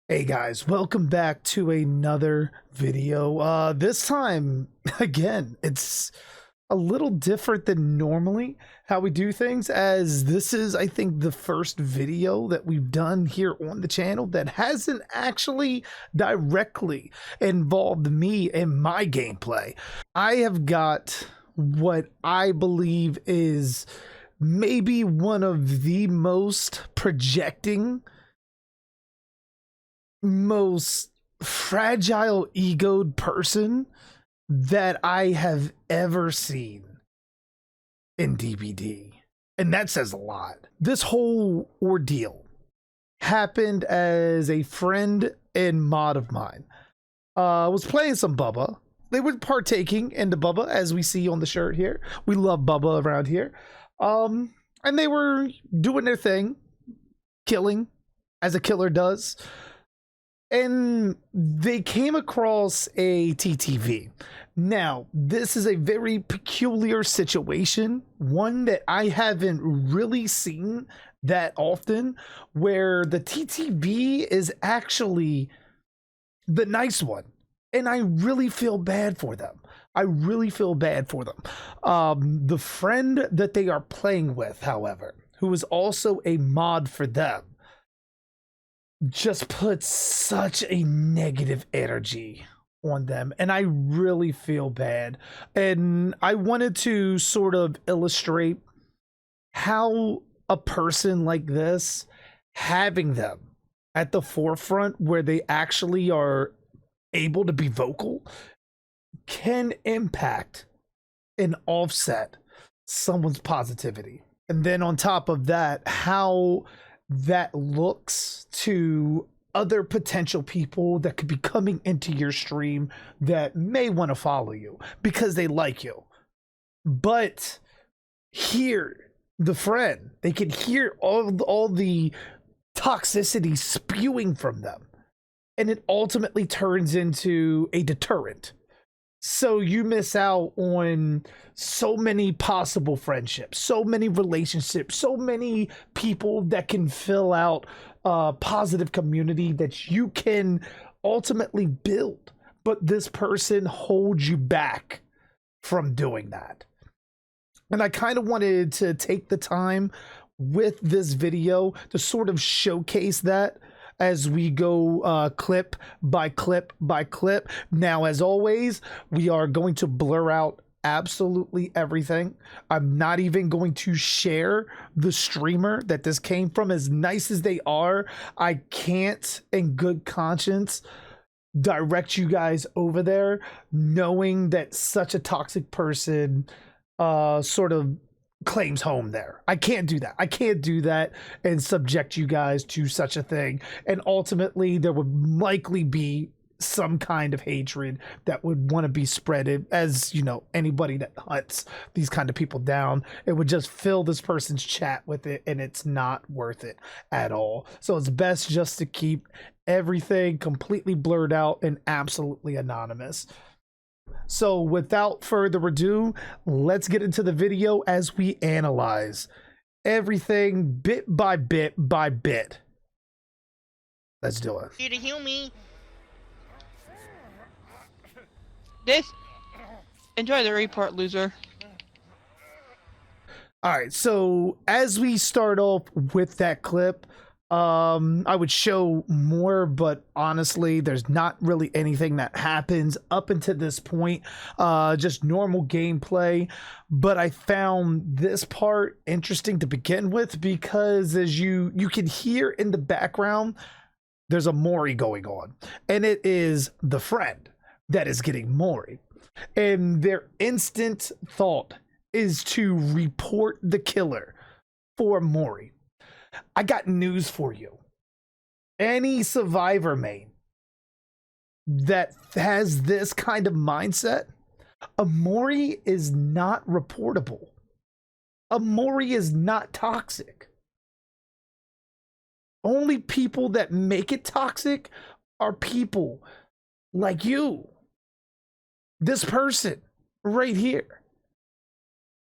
Hey guys, welcome back to another video. This time, again, it's a little different than normally how we do things, as this is, I think, the first video that we've done here on the channel that hasn't actually directly involved me and my gameplay. I have got what I believe is maybe one of the most most fragile egoed person that I have ever seen in DBD. And that says a lot. This whole ordeal happened as a friend and mod of mine was playing some Bubba. They were partaking in the Bubba, as we see on the shirt here. We love Bubba around here. And they were doing their thing, killing as a killer does. And they came across a TTV. Now, this is a very peculiar situation, one that I haven't really seen that often, where the TTV is actually the nice one. And I really feel bad for them. I really feel bad for them. The friend that they are playing with, however, who is also a mod for them, just puts such a negative energy on them, and I really feel bad. And I wanted to sort of illustrate how a person like this, having them at the forefront where they actually are able to be vocal, can impact and offset someone's positivity. And then on top of that, how that looks to other potential people that could be coming into your stream that may want to follow you because they like you, but hear the friend, they can hear all the toxicity spewing from them, and it ultimately turns into a deterrent. So you miss out on so many possible friendships, so many relationships, so many people that can fill out a positive community that you can ultimately build. But this person holds you back from doing that. And I kind of wanted to take the time with this video to sort of showcase that as we go clip by clip by clip. Now, as always, we are going to blur out absolutely everything. I'm not even going to share the streamer that this came from. As nice as they are, I can't in good conscience direct you guys over there knowing that such a toxic person sort of claims home there. I can't do that. I can't do that and subject you guys to such a thing. And ultimately, there would likely be some kind of hatred that would want to be spreaded. As you know, anybody that hunts these kind of people down, it would just fill this person's chat with it, and it's not worth it at all. So it's best just to keep everything completely blurred out and absolutely anonymous. So without further ado, let's get into the video as we analyze everything bit by bit by bit. Let's do it. Here to heal me. This. Enjoy the report, loser. All right, so as we start off with that clip, I would show more, but honestly, there's not really anything that happens up until this point, just normal gameplay. But I found this part interesting to begin with because as you can hear in the background, there's a Mori going on, and it is the friend that is getting Mori, and their instant thought is to report the killer for Mori. I got news for you. Any survivor main that has this kind of mindset, a Mori is not reportable. A Mori is not toxic. Only people that make it toxic are people like you. This person right here.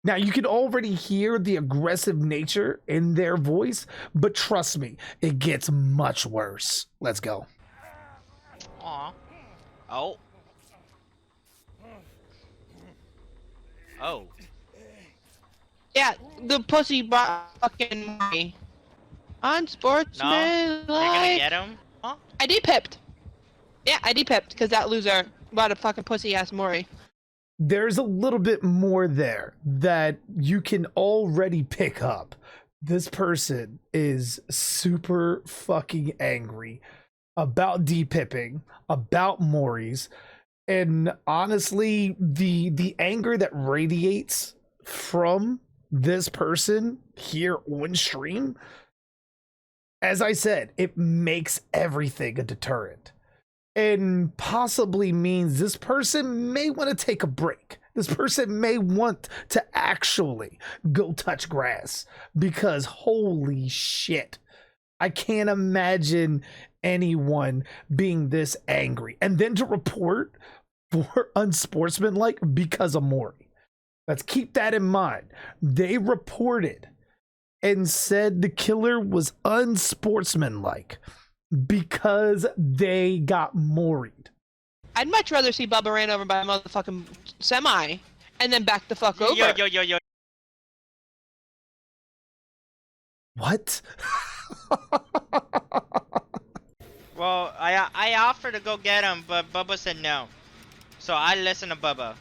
Now, you can already hear the aggressive nature in their voice, but trust me, it gets much worse. Let's go. Aw. Oh. Oh. Yeah, the pussy brought fucking money. No? Unsportsmanlike. You're gonna get him? Huh? I depipped. Yeah, I depipped because that loser brought a fucking pussy ass Maury. There's a little bit more there that you can already pick up. This person is super fucking angry about depipping, about Maury's, and honestly, the anger that radiates from this person here on stream, as I said, it makes everything a deterrent. And possibly means this person may want to take a break. This person may want to actually go touch grass because holy shit, I can't imagine anyone being this angry and then to report for unsportsmanlike because of Maury. Let's keep that in mind. They reported and said the killer was unsportsmanlike because they got Maury'd. I'd much rather see Bubba ran over by a motherfucking semi and then back the fuck over. Yo. What? Well, I offered to go get him, but Bubba said no. So I listened to Bubba.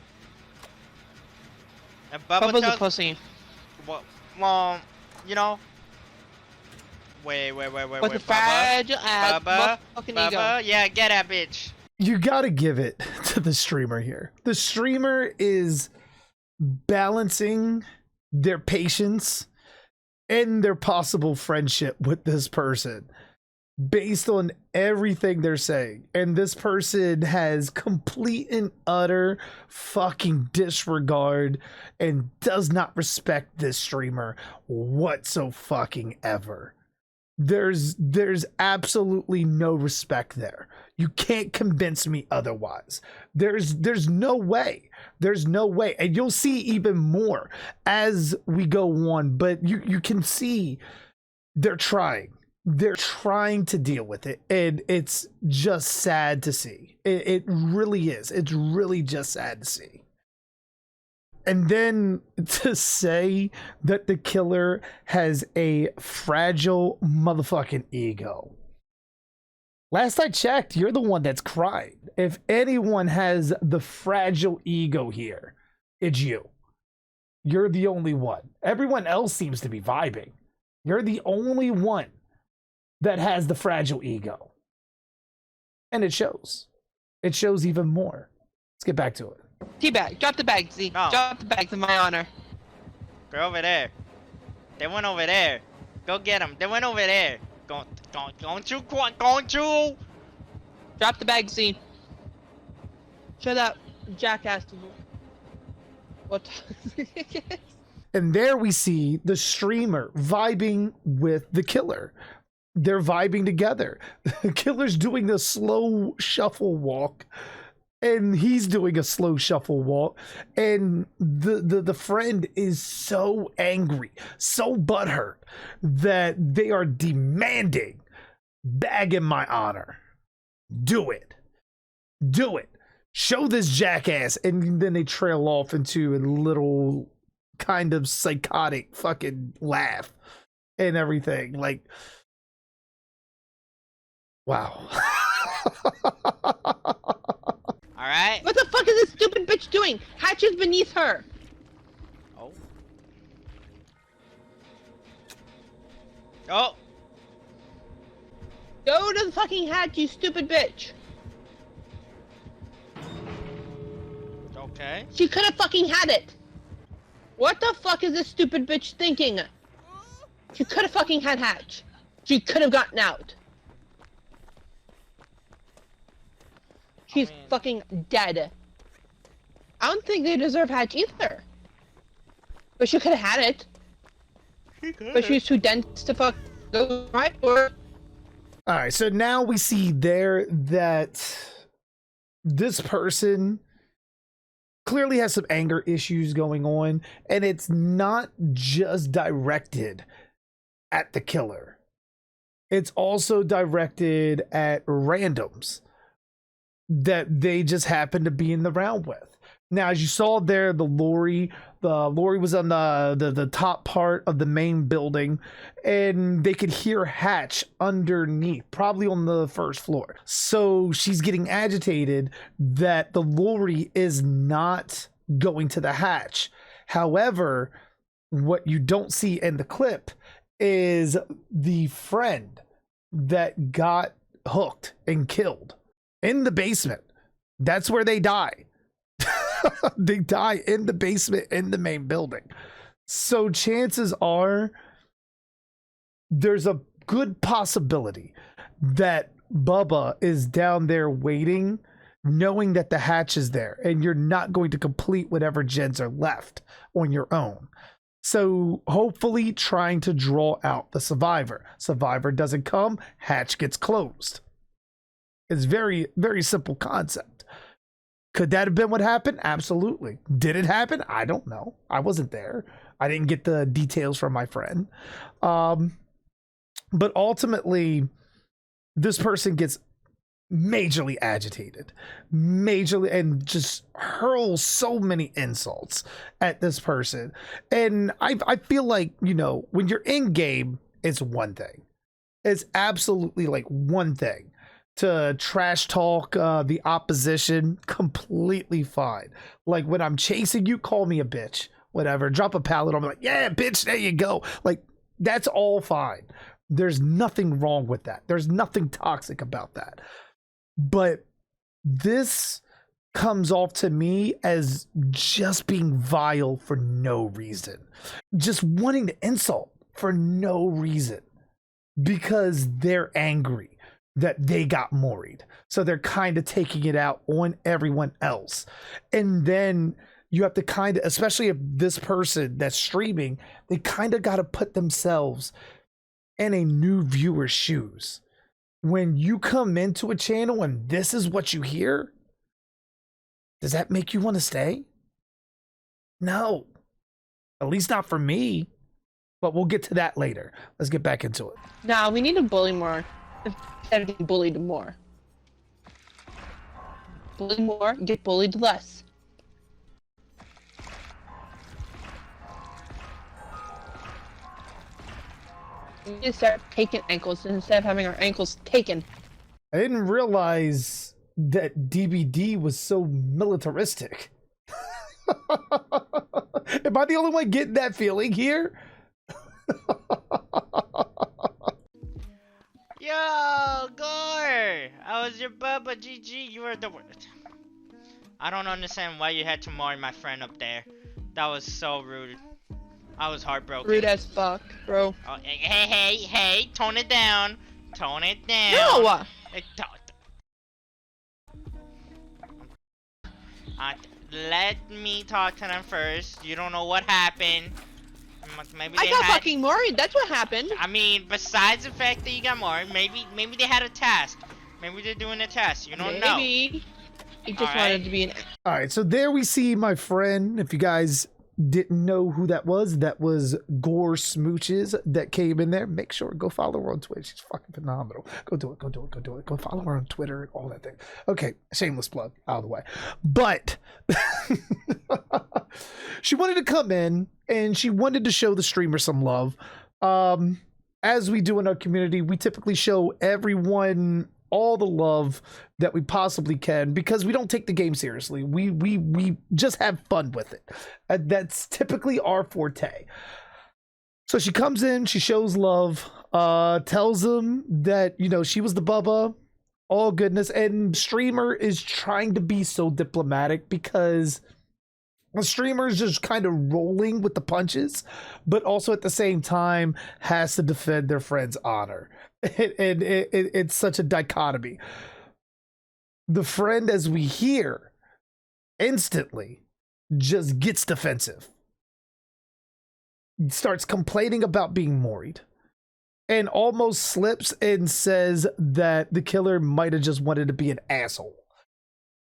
And Bubba Bubba's tells... a pussy. Well, you know... Wait, With Bubba? a fragile ass motherfucking Bubba? ego. Yeah, get that bitch. You gotta give it to the streamer here. The streamer is balancing their patience and their possible friendship with this person based on everything they're saying. And this person has complete and utter fucking disregard and does not respect this streamer whatso fucking ever. There's absolutely no respect there. You can't convince me otherwise. There's no way. There's no way. And you'll see even more as we go on, but you can see they're trying. They're trying to deal with it, and it's just sad to see. It really is. It's really just sad to see. And then to say that the killer has a fragile motherfucking ego. Last I checked, you're the one that's crying. If anyone has the fragile ego here, it's you. You're the only one. Everyone else seems to be vibing. You're the only one that has the fragile ego. And it shows. It shows even more. Let's get back to it. Teabag, drop the bag, Z. Oh. Drop the bags in my honor. They're over there. They went over there. Go get them. They went over there. Don't you. Drop the bag, Z. Show that jackass to what? And there we see the streamer vibing with the killer. They're vibing together. The killer's doing the slow shuffle walk, and he's doing a slow shuffle walk, and the friend is so angry, so butthurt that they are demanding bag in my honor. Do it. Show this jackass. And then they trail off into a little kind of psychotic fucking laugh and everything. Like, wow. Alright. What the fuck is this stupid bitch doing? Hatch is beneath her. Oh. Oh. Go to the fucking hatch, you stupid bitch. Okay. She could have fucking had it. What the fuck is this stupid bitch thinking? She could have fucking had hatch. She could have gotten out. She's fucking dead. I don't think they deserve hatch either. But she could have had it. But she's too dense to fuck go right or. All right, so now we see there that this person clearly has some anger issues going on, and it's not just directed at the killer. It's also directed at randoms. that they just happened to be in the round with. Now, as you saw there, the lorry was on the top part of the main building, and they could hear Hatch underneath, probably on the first floor. So she's getting agitated that the lorry is not going to the hatch. However, what you don't see in the clip is the friend that got hooked and killed in the basement. That's where they die. They die in the basement in the main building. So chances are there's a good possibility that Bubba is down there waiting, knowing that the hatch is there, and you're not going to complete whatever gens are left on your own. So hopefully trying to draw out the survivor. Survivor doesn't come, hatch gets closed. It's very, very simple concept. Could that have been what happened? Absolutely. Did it happen? I don't know. I wasn't there. I didn't get the details from my friend. But ultimately, this person gets majorly agitated, and just hurls so many insults at this person. And I feel like, you know, when you're in game, it's one thing. It's absolutely like one thing to trash talk the opposition, completely fine. Like when I'm chasing you, call me a bitch, whatever, drop a pallet on me, like, yeah, bitch, there you go. Like, that's all fine. There's nothing wrong with that. There's nothing toxic about that. But this comes off to me as just being vile for no reason. Just wanting to insult for no reason. Because they're angry that they got moried. So they're kind of taking it out on everyone else. And then you have to kind of, especially if this person that's streaming, they kind of got to put themselves in a new viewer's shoes. When you come into a channel and this is what you hear, does that make you want to stay? No, at least not for me. But we'll get to that later. Let's get back into it. Nah, we need to bully more instead of getting bullied more. Bully more, get bullied less. We need to start taking ankles instead of having our ankles taken. I didn't realize that DBD was so militaristic. Am I the only one getting that feeling here? Yo, Gore! I was your Bubba, GG, you were the worst. I don't understand why you had to marry my friend up there. That was so rude. I was heartbroken. Rude as fuck, bro. Oh, hey, tone it down. Tone it down. No! Let me talk to them first. You don't know what happened. Maybe I got fucking worried. That's what happened. I mean, besides the fact that you got more, maybe they had a task. Maybe they're doing a test. You don't know. Maybe. He just wanted to be an. All right, so there we see my friend. If you guys didn't know who that was Gore Smooches that came in there. Make sure, go follow her on Twitch. She's fucking phenomenal. Go do it. Go follow her on Twitter and all that thing. Okay, shameless plug out of the way. But she wanted to come in and she wanted to show the streamer some love. As we do in our community, we typically show everyone all the love that we possibly can because we don't take the game seriously. We just have fun with it. That's typically our forte. So she comes in, she shows love, tells them that, you know, she was the Bubba, all goodness, and streamer is trying to be so diplomatic because the streamer is just kind of rolling with the punches, but also at the same time has to defend their friend's honor. And it's such a dichotomy. The friend, as we hear, instantly just gets defensive. Starts complaining about being moried. And almost slips and says that the killer might have just wanted to be an asshole.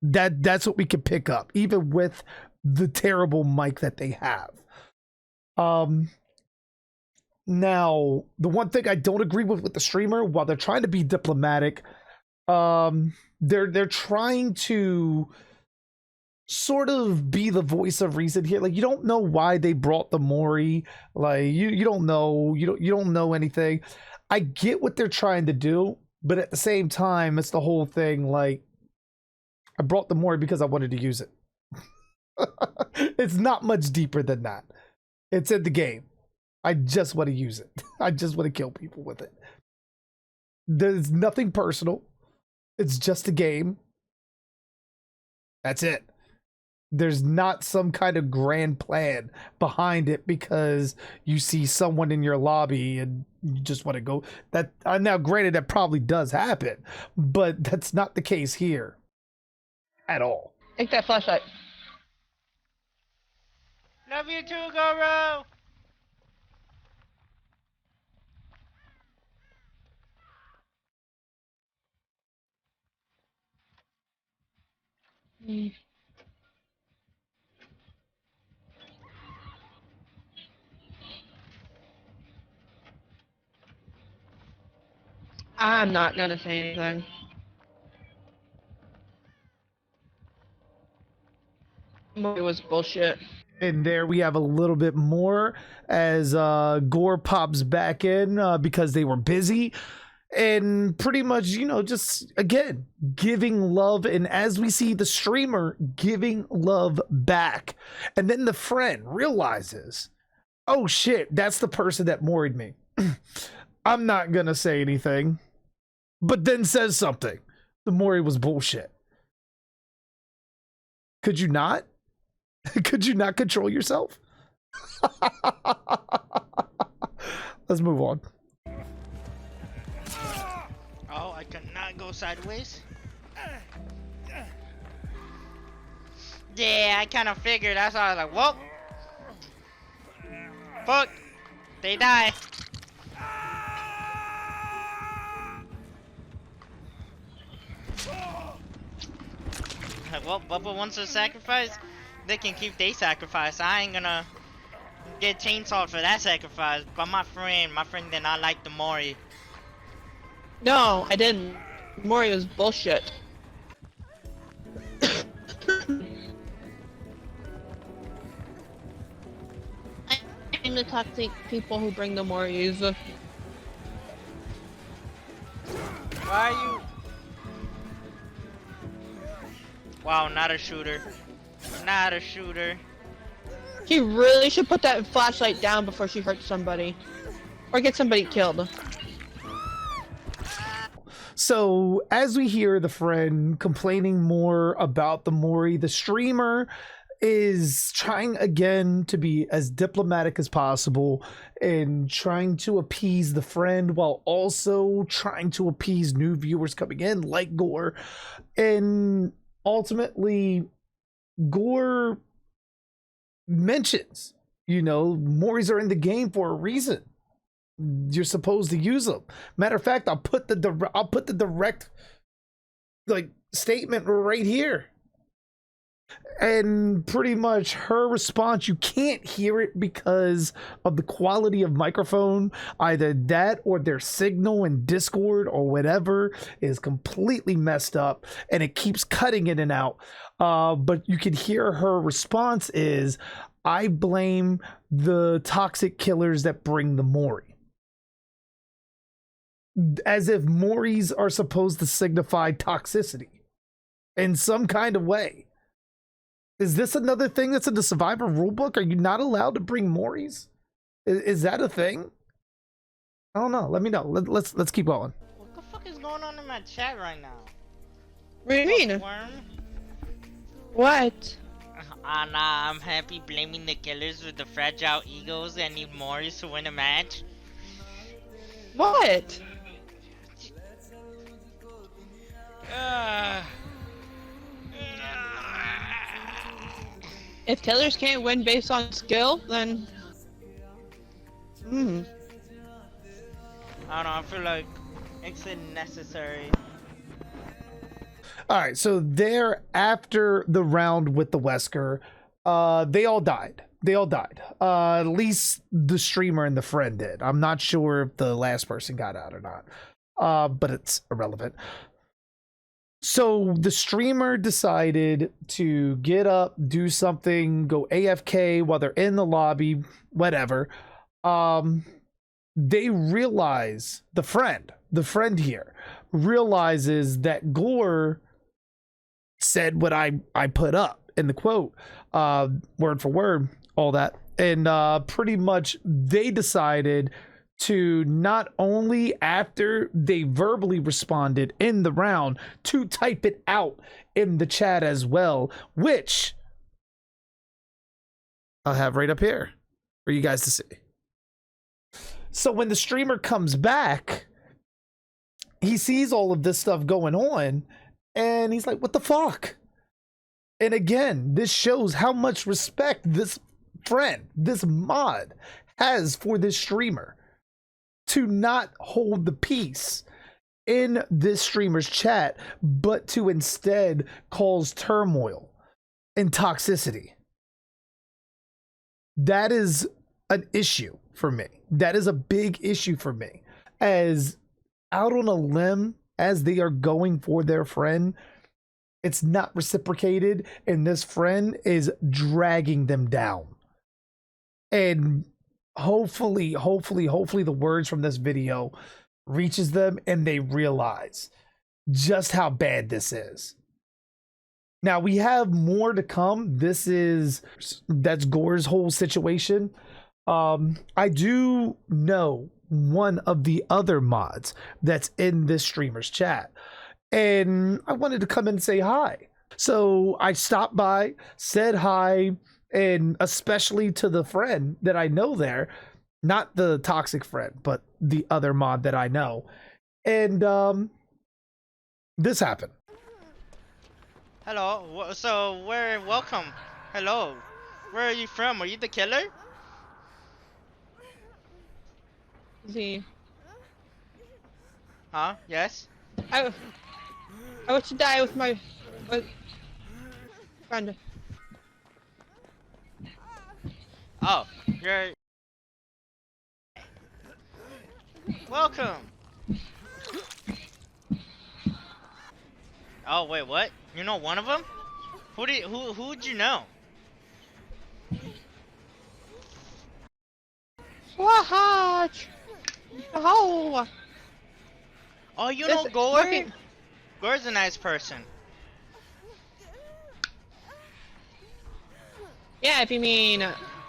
That's what we can pick up, even with the terrible mic that they have. Now, the one thing I don't agree with the streamer, while they're trying to be diplomatic, They're trying to sort of be the voice of reason here. Like, you don't know why they brought the Mori. Like, you don't know, you don't know anything. I get what they're trying to do, but at the same time, it's the whole thing. Like, I brought the Mori because I wanted to use it. It's not much deeper than that. It's in the game. I just want to use it. I just want to kill people with it. There's nothing personal. It's just a game. That's it. There's not some kind of grand plan behind it because you see someone in your lobby and you just want to go. That now, granted, that probably does happen, but that's not the case here at all. Take that flashlight. Love you too, Goro. I'm not gonna say anything. It was bullshit. And there we have a little bit more as Gore pops back in because they were busy. And pretty much, you know, just again, giving love. And as we see the streamer giving love back. And then the friend realizes, oh shit, that's the person that moried me. I'm not going to say anything. But then says something. The Mori was bullshit. Could you not? Could you not control yourself? Let's move on. Oh, I cannot go sideways. Yeah, I kind of figured. That's why I was like, whoa. Fuck. They die. Well, Bubba wants to sacrifice. They can keep their sacrifice. I ain't gonna get chainsawed for that sacrifice. But my friend did not like the Mori. No, I didn't. Mori was bullshit. I'm the toxic people who bring the Moris. Why are you? Wow, not a shooter. Not a shooter. She really should put that flashlight down before she hurts somebody. Or get somebody killed. So as we hear the friend complaining more about the Mori, the streamer is trying again to be as diplomatic as possible and trying to appease the friend while also trying to appease new viewers coming in like Gore. And ultimately, Gore mentions, you know, Moris are in the game for a reason. You're supposed to use them. Matter of fact, I'll put the direct like statement right here. And pretty much her response, you can't hear it because of the quality of microphone. Either that or their signal in Discord or whatever is completely messed up and it keeps cutting in and out. But you can hear her response is, I blame the toxic killers that bring the Mori. As if Moris are supposed to signify toxicity in some kind of way. Is this another thing that's in the Survivor rulebook? Are you not allowed to bring Moris? Is that a thing? I don't know. Let me know. Let's keep going. What the fuck is going on in my chat right now? What do you mean? Worm? What? Nah, I'm happy blaming the killers with the fragile egos and need Moris to win a match. What? If killers can't win based on skill, then... I don't know, I feel like it's unnecessary. All right, so there after the round with the Wesker, they all died. They all died. At least the streamer and the friend did. I'm not sure if the last person got out or not. But it's irrelevant. So the streamer decided to get up, do something, go AFK while they're in the lobby, whatever. They realize the friend here realizes that Gore said what I put up in the quote, word for word, all that. And pretty much they decided to, not only after they verbally responded in the round, to type it out in the chat as well, which I'll have right up here for you guys to see. So when the streamer comes back, he sees all of this stuff going on and he's like, what the fuck? And again, this shows how much respect this friend, this mod, has for this streamer, to not hold the peace in this streamer's chat, but to instead cause turmoil and toxicity. That is an issue for me. That is a big issue for me. As out on a limb as they are going for their friend, it's not reciprocated, and this friend is dragging them down. And hopefully the words from this video reaches them and they realize just how bad this is. Now we have more to come. That's Gore's whole situation. I do know one of the other mods that's in this streamer's chat, and I wanted to come and say hi. So I stopped by, said hi, and especially to the friend that I know there, not the toxic friend, but the other mod that I know. And this happened. Hello. So welcome. Hello. Where are you from? Are you the killer? See, Huh? Yes. I wish to die with my friend. Oh, you're... Welcome. Oh, wait, what? You know one of them? Who'd you know? What? Oh. Oh, you know Gore? Gore's a nice person. Yeah, if you mean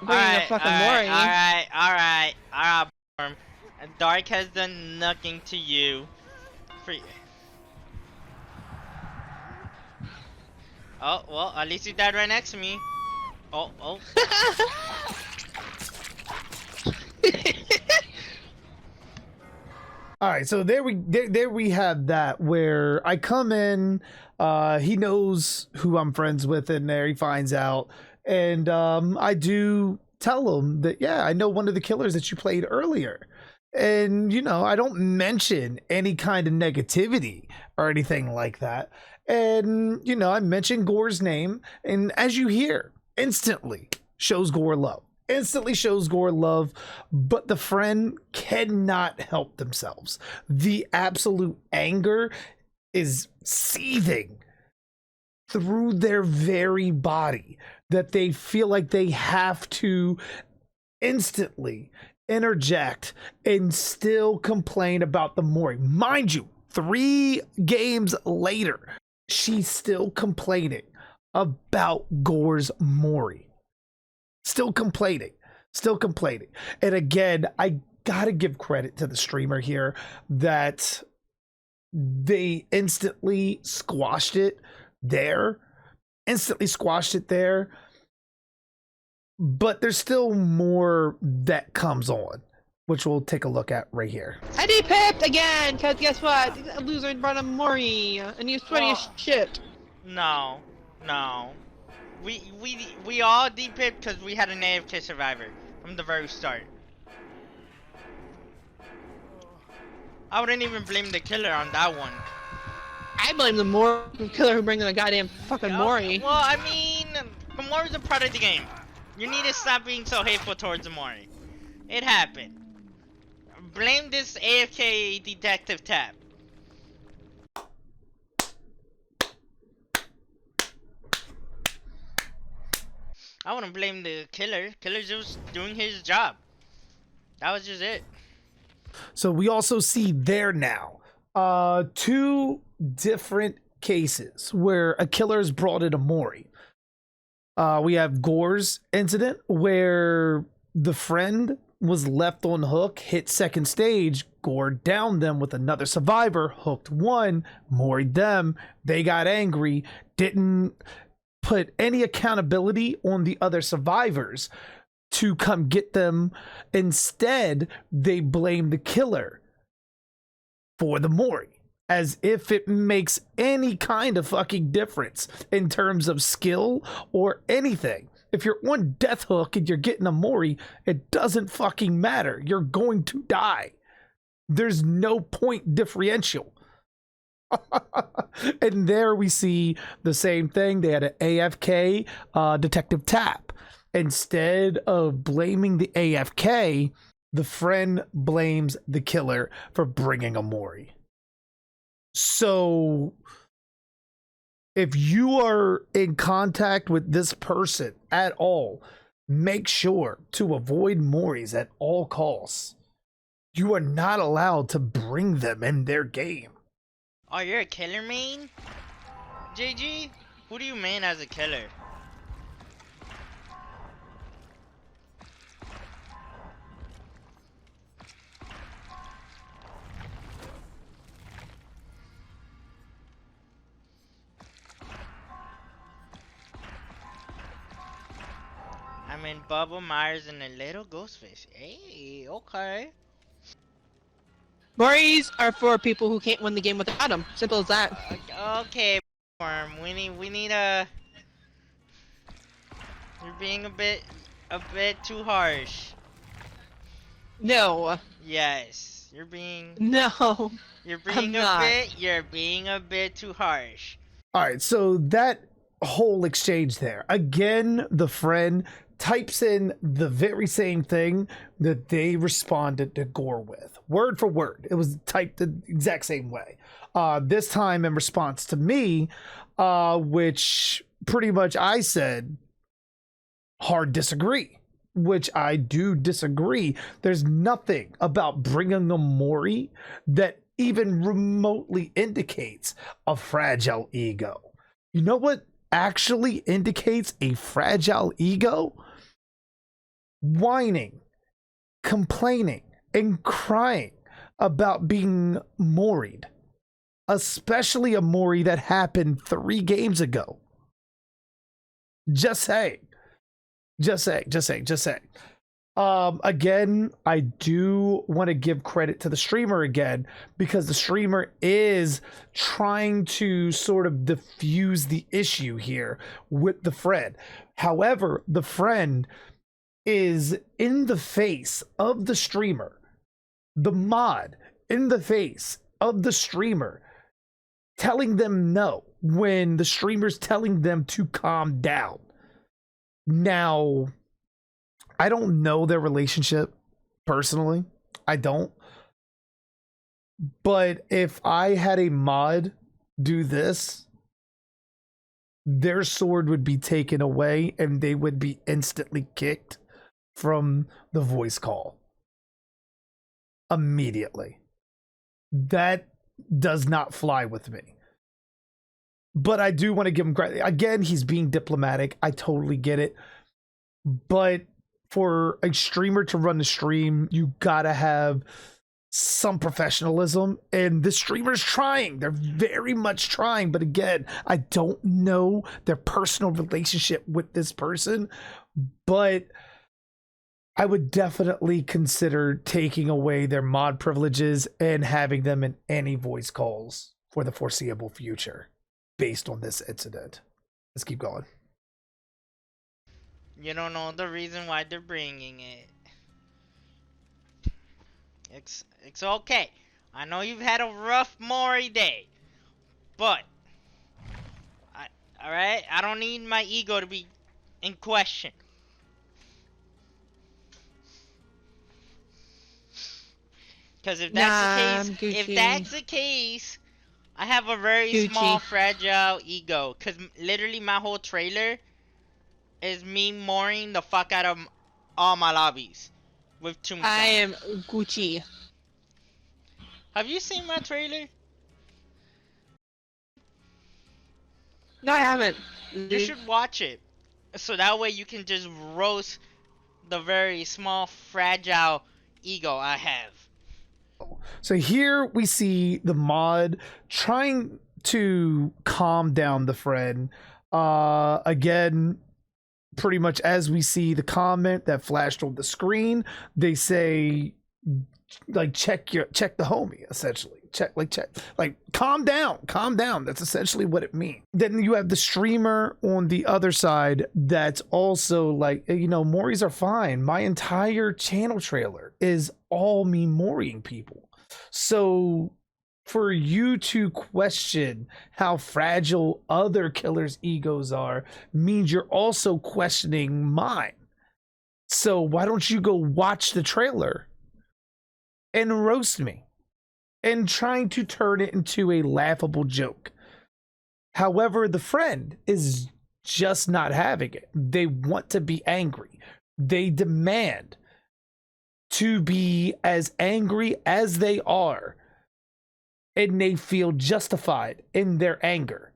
bringing a fucking Mori. Alright. Dark has done nothing to you. Oh, well, at least he died right next to me. Oh. All right, so there we have that, where I come in, he knows who I'm friends with in there, he finds out, and I do tell him that, yeah, I know one of the killers that you played earlier. And, you know, I don't mention any kind of negativity or anything like that. And, you know, I mention Gore's name, and as you hear, instantly shows Gore love. Instantly shows Gore love, but the friend cannot help themselves. The absolute anger is seething through their very body, that they feel like they have to instantly interject and still complain about the Mori. Mind you, 3 games later, she's still complaining about Gore's Mori. Still complaining. And again, I gotta give credit to the streamer here that they instantly squashed it there. But there's still more that comes on, which we'll take a look at right here. I depipped again, cause guess what? A loser brought a Mori, and he's sweaty as shit. No. We all depipped because we had an AFK survivor from the very start. I wouldn't even blame the killer on that one. I blame the killer who brings the goddamn fucking Mori. Well, I mean, the Mori's a part of the game. You need to stop being so hateful towards the Mori. It happened. Blame this AFK detective tab. I wouldn't blame the killer. Killer's just doing his job. That was just it. So we also see there now two different cases where a killer is brought in a Mori. We have Gore's incident where the friend was left on hook, hit second stage, Gore downed them with another survivor, hooked one, Mori'd them, they got angry, didn't put any accountability on the other survivors to come get them. Instead, they blame the killer for the Mori, as if it makes any kind of fucking difference in terms of skill or anything. If you're on death hook and you're getting a Mori, it doesn't fucking matter. You're going to die. There's no point differential. And there we see the same thing. They had an AFK detective tap. Instead of blaming the AFK, the friend blames the killer for bringing a Mori. So if you are in contact with this person at all, make sure to avoid Moris at all costs. You are not allowed to bring them in their game. Oh, you're a killer main? JG? Who do you main as a killer? I mean, Bubba Myers and a little Ghostface. Hey, okay. Moris are for people who can't win the game without them. Simple as that. Okay, Worm. We need a. You're being a bit too harsh. No. Yes, you're being. No. You're being You're being a bit too harsh. All right, so that whole exchange there. Again, the friend types in the very same thing that they responded to Gore with. Word for word. It was typed the exact same way. This time in response to me, which pretty much I said, hard disagree. Which I do disagree. There's nothing about bringing a Mori that even remotely indicates a fragile ego. You know what actually indicates a fragile ego? Whining, complaining, and crying about being Mori'd. Especially a Mori that happened 3 games ago. Just saying. Just saying. Again, I do want to give credit to the streamer again, because the streamer is trying to sort of diffuse the issue here with the friend. However, the friend is in the face of the streamer, the mod in the face of the streamer, telling them no when the streamer's telling them to calm down. Now, I don't know their relationship personally. I don't. But if I had a mod do this, their sword would be taken away and they would be instantly kicked from the voice call. Immediately. That does not fly with me. But I do want to give him credit. Again, he's being diplomatic. I totally get it. But for a streamer to run the stream, you gotta have some professionalism. And the streamer's trying. They're very much trying. But again, I don't know their personal relationship with this person. But I would definitely consider taking away their mod privileges and having them in any voice calls for the foreseeable future based on this incident. Let's keep going. You don't know the reason why they're bringing it. It's okay. I know you've had a rough Mori day, but alright, I don't need my ego to be in question. Because if that's the case, I have a very small, fragile ego. Because literally my whole trailer is me mooring the fuck out of all my lobbies with tombstones. I am Gucci. Have you seen my trailer? No, I haven't. You should watch it, so that way you can just roast the very small, fragile ego I have. So here we see the mod trying to calm down the friend. Again, pretty much as we see the comment that flashed on the screen, they say like check the homie, essentially. Check calm down. That's essentially what it means. Then you have the streamer on the other side that's also like, you know, Moris are fine. My entire channel trailer is all me Moriing people. So for you to question how fragile other killers' egos are means you're also questioning mine. So why don't you go watch the trailer and roast me and trying to turn it into a laughable joke? However, the friend is just not having it. They want to be angry. They demand to be as angry as they are, and they feel justified in their anger.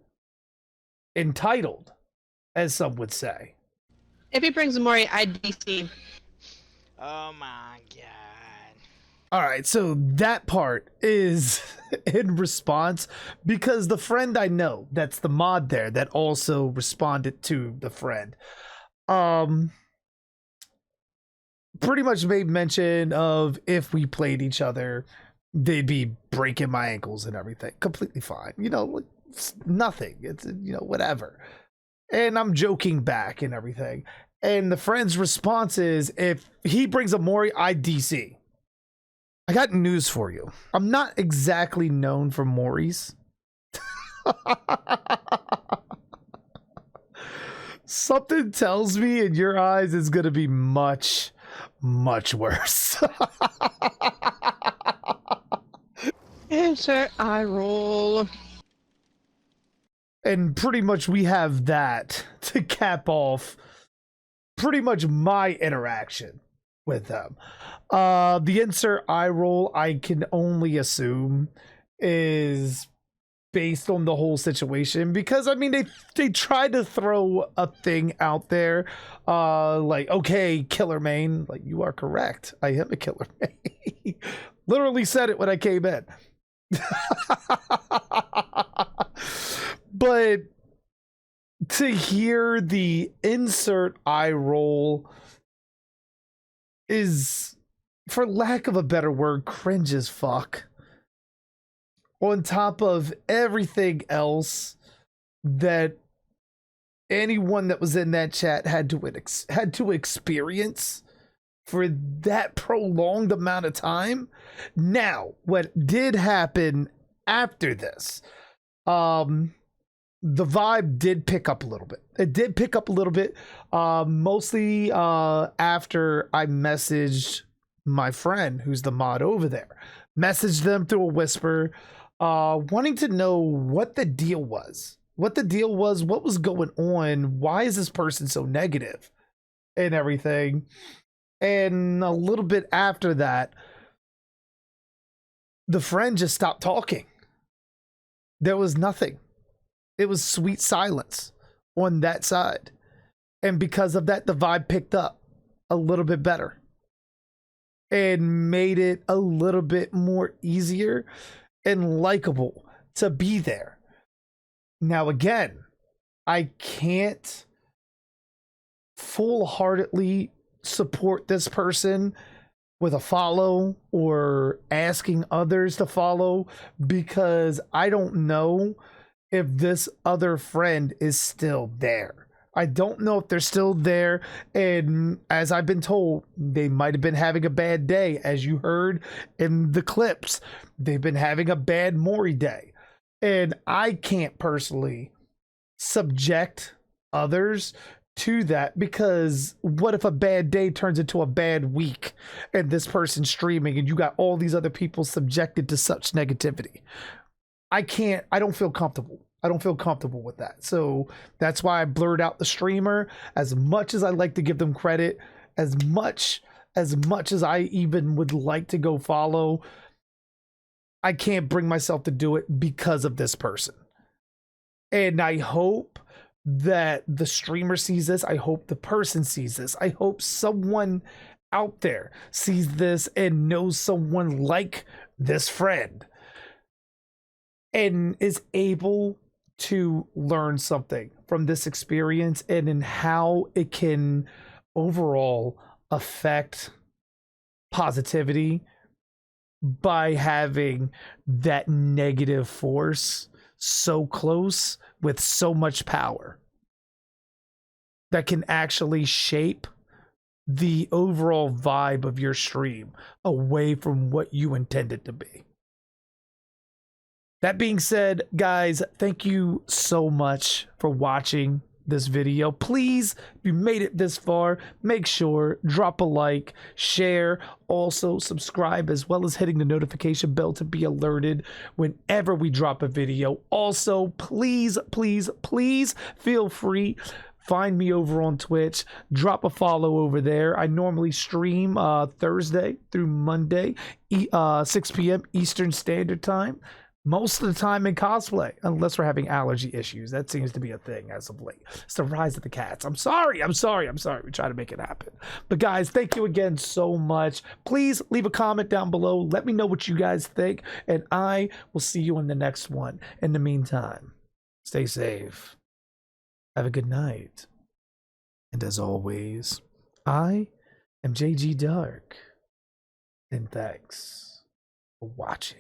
Entitled, as some would say. If he brings Mori, I'd DC. Oh my god. All right, so that part is in response because the friend I know, that's the mod there that also responded to the friend, pretty much made mention of if we played each other, they'd be breaking my ankles and everything. Completely fine. You know, it's nothing. It's, you know, whatever. And I'm joking back and everything. And the friend's response is, if he brings a Mori, I DC. I got news for you. I'm not exactly known for Moris. Something tells me in your eyes it's going to be much, much worse. Insert eye roll. And pretty much we have that to cap off pretty much my interaction with them. The insert eye roll, I can only assume, is based on the whole situation, because I mean they tried to throw a thing out there, like, okay, Killer Main, like, you are correct, I am a Killer Main. Literally said it when I came in. But to hear the insert eye roll is, for lack of a better word, cringe as fuck. On top of everything else that anyone that was in that chat had to experience for that prolonged amount of time. Now, what did happen after this, the vibe did pick up a little bit. It did pick up a little bit, mostly after I messaged my friend who's the mod over there. Messaged them through a whisper, wanting to know what the deal was. What was going on, why is this person so negative and everything. And a little bit after that, the friend just stopped talking. There was nothing. It was sweet silence on that side. And because of that, the vibe picked up a little bit better and made it a little bit more easier and likable to be there. Now, again, I can't full-heartedly support this person with a follow or asking others to follow, because I don't know if this other friend is still there. I don't know if they're still there, and as I've been told, they might have been having a bad day. As you heard in the clips, they've been having a bad Mori day, and I can't personally subject others to that, because what if a bad day turns into a bad week and this person's streaming and you got all these other people subjected to such negativity? I don't feel comfortable. I don't feel comfortable with that. So that's why I blurred out the streamer. As much as I like to give them credit, as much as I even would like to go follow, I can't bring myself to do it because of this person. And I hope that the streamer sees this. I hope the person sees this. I hope someone out there sees this and knows someone like this friend and is able to learn something from this experience and in how it can overall affect positivity by having that negative force so close with so much power that can actually shape the overall vibe of your stream away from what you intended to be. That being said, guys, thank you so much for watching this video. Please, if you made it this far, make sure drop a like, share, also subscribe, as well as hitting the notification bell to be alerted whenever we drop a video. Also, please feel free, find me over on Twitch, drop a follow over there. I normally stream Thursday through Monday, 6 p.m. Eastern Standard Time. Most of the time in cosplay, unless we're having allergy issues. That seems to be a thing as of late. It's the rise of the cats. I'm sorry. We try to make it happen. But guys, thank you again so much. Please leave a comment down below. Let me know what you guys think. And I will see you in the next one. In the meantime, stay safe. Have a good night. And as always, I am JG Dark. And thanks for watching.